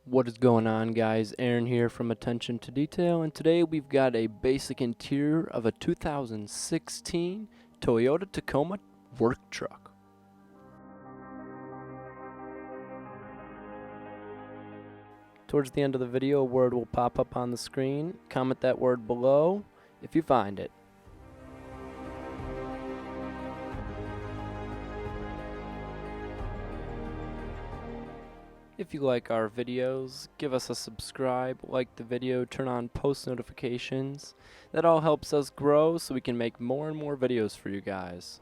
What is going on, guys? Aaron here from Attention to Detail, and today we've got a basic interior of a 2016 Toyota Tacoma work truck. Towards the end of the video, a word will pop up on the screen. Comment that word below if you find it. If you like our videos, give us a subscribe, like the video, turn on post notifications. That all helps us grow so we can make more and more videos for you guys.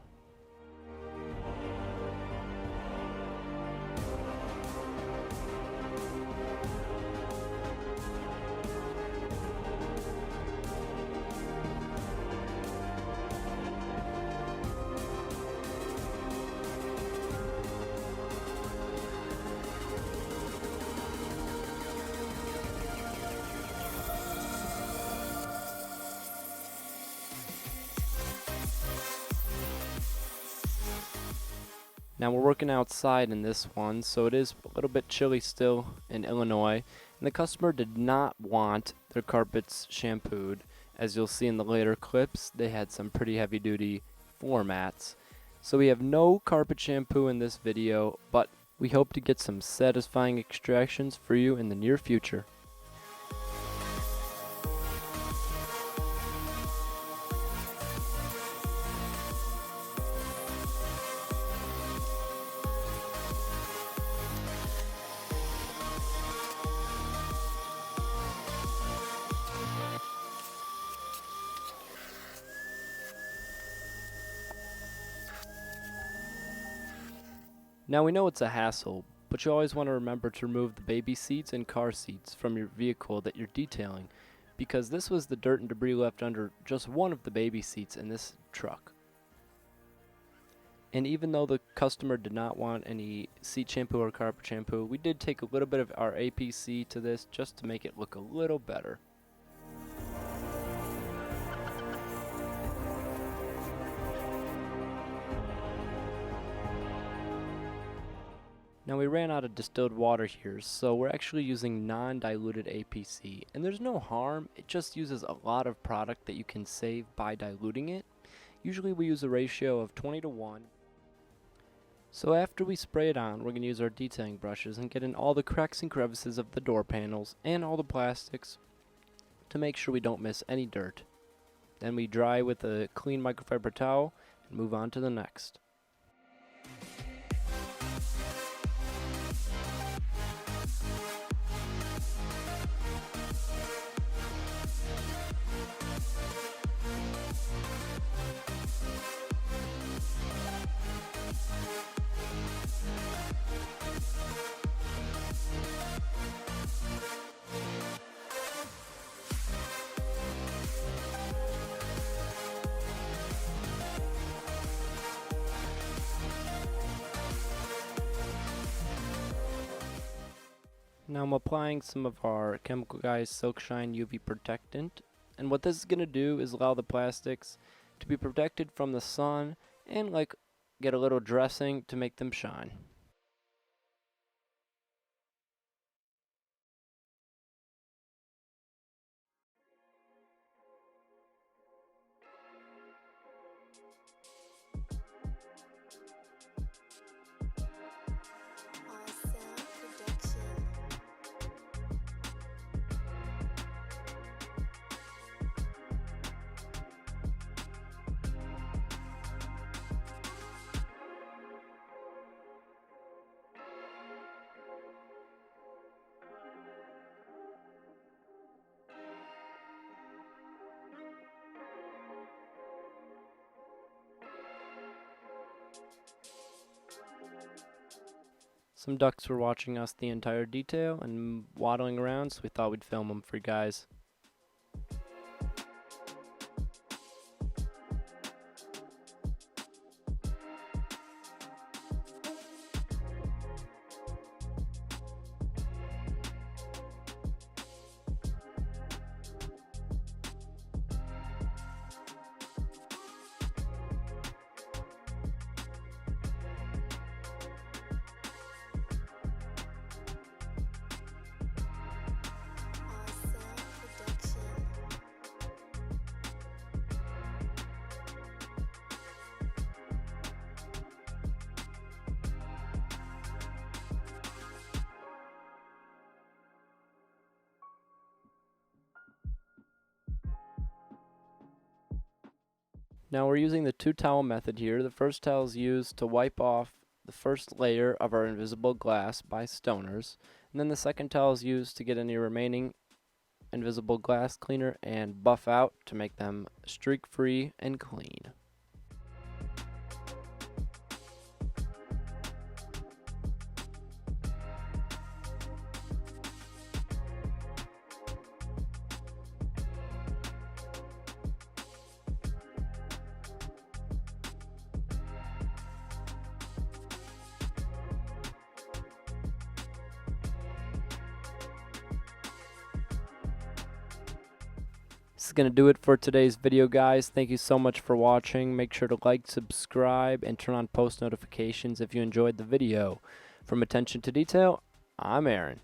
Now we're working outside in this one, so it is a little bit chilly still in Illinois, and the customer did not want their carpets shampooed. As you'll see in the later clips, they had some pretty heavy duty floor mats. So we have no carpet shampoo in this video, but we hope to get some satisfying extractions for you in the near future. Now we know it's a hassle, but you always want to remember to remove the baby seats and car seats from your vehicle that you're detailing, because this was the dirt and debris left under just one of the baby seats in this truck. And even though the customer did not want any seat shampoo or carpet shampoo, we did take a little bit of our APC to this just to make it look a little better. Now we ran out of distilled water here, so we're actually using non-diluted APC, and there's no harm, it just uses a lot of product that you can save by diluting it. Usually we use a ratio of 20:1. So after we spray it on, we're going to use our detailing brushes and get in all the cracks and crevices of the door panels and all the plastics to make sure we don't miss any dirt. Then we dry with a clean microfiber towel and move on to the next. Now I'm applying some of our Chemical Guys Silk Shine UV Protectant, and what this is going to do is allow the plastics to be protected from the sun and get a little dressing to make them shine. Some ducks were watching us the entire detail and waddling around, so we thought we'd film them for you guys. Now we're using the two towel method here. The first towel is used to wipe off the first layer of our invisible glass by stoners, and then the second towel is used to get any remaining invisible glass cleaner and buff out to make them streak free and clean. This is going to do it for today's video, guys. Thank you so much for watching. Make sure to like, subscribe, and turn on post notifications if you enjoyed the video. From Attention to Detail, I'm Aaron.